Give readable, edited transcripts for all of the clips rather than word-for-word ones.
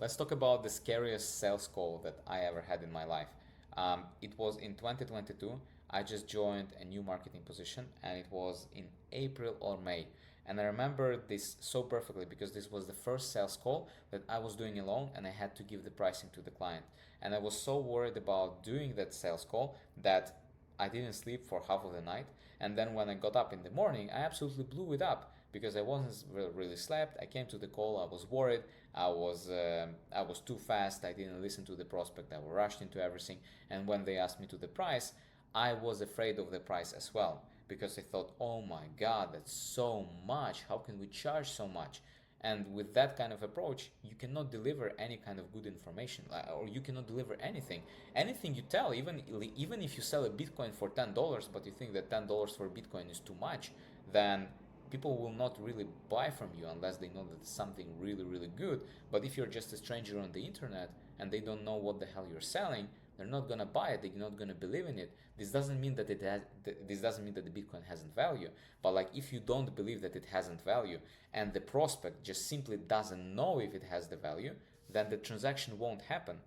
Let's talk about the scariest sales call that I ever had in my life. It was in 2022. I just joined a new marketing position and it was in April or May. And I remember this so perfectly because this was the first sales call that I was doing alone and I had to give the pricing to the client. And I was so worried about doing that sales call that I didn't sleep for half of the night. And then when I got up in the morning, I absolutely blew it up because I wasn't really slept. I came to the call, I was worried, I was too fast, I didn't listen to the prospect, I rushed into everything. And when they asked me to the price, I was afraid of the price as well because I thought, oh my God, that's so much. How can we charge so much? And with that kind of approach, you cannot deliver any kind of good information, or you cannot deliver anything. Anything you tell, even if you sell a Bitcoin for $10, but you think that $10 for Bitcoin is too much, then people will not really buy from you unless they know that it's something really, really good. But if you're just a stranger on the internet and they don't know what the hell you're selling, they're not gonna buy it. They're not gonna believe in it. This doesn't mean that this doesn't mean that the Bitcoin hasn't value. But like, if you don't believe that it hasn't value, and the prospect just simply doesn't know if it has the value, then the transaction won't happen.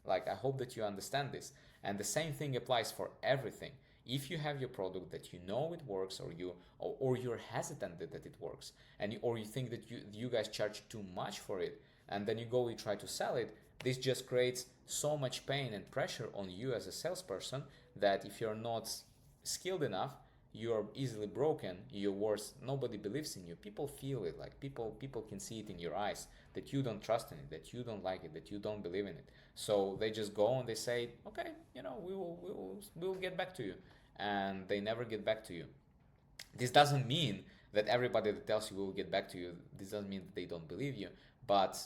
Like, I hope that you understand this. And the same thing applies for everything. If you have your product that you know it works, or you're hesitant that it works, or you think that you guys charge too much for it, and then you try to sell it, this just creates so much pain and pressure on you as a salesperson that if you're not skilled enough, you're easily broken, you're worse, nobody believes in you. People feel it, like people can see it in your eyes that you don't trust in it, that you don't like it, that you don't believe in it. So they just go and they say, okay, we will get back to you, and they never get back to you. This doesn't mean that everybody that tells you we will get back to you, this doesn't mean that they don't believe you, but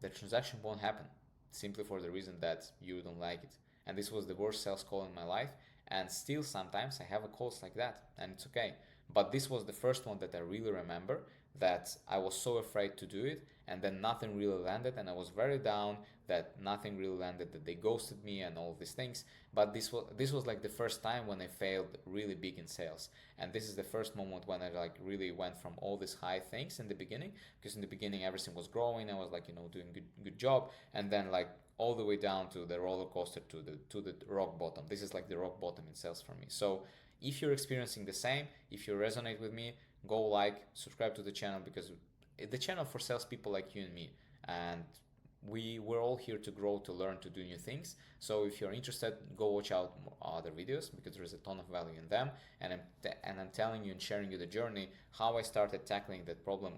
the transaction won't happen simply for the reason that you don't like it. And this was the worst sales call in my life, and still sometimes I have a calls like that, and it's okay. But this was the first one that I really remember, that I was so afraid to do it, and then nothing really landed, and I was very down that nothing really landed, that they ghosted me and all these things. But this was like the first time when I failed really big in sales, and this is the first moment when I like really went from all these high things in the beginning, because in the beginning everything was growing, I was like doing good job, and then like all the way down to the roller coaster to the rock bottom. This is like the rock bottom in sales for me. So if you're experiencing the same, if you resonate with me, go subscribe to the channel, because the channel for salespeople like you and me, and we're all here to grow, to learn, to do new things. So if you're interested, go watch out other videos, because there's a ton of value in them, and I'm telling you and sharing you the journey, how I started tackling that problem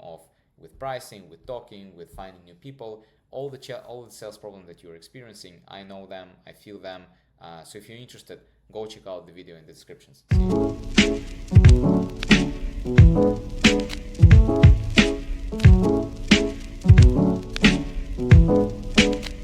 with pricing, with talking, with finding new people, all the sales problems that you're experiencing. I know them, I feel them. So if you're interested, go check out the video in the descriptions. See you.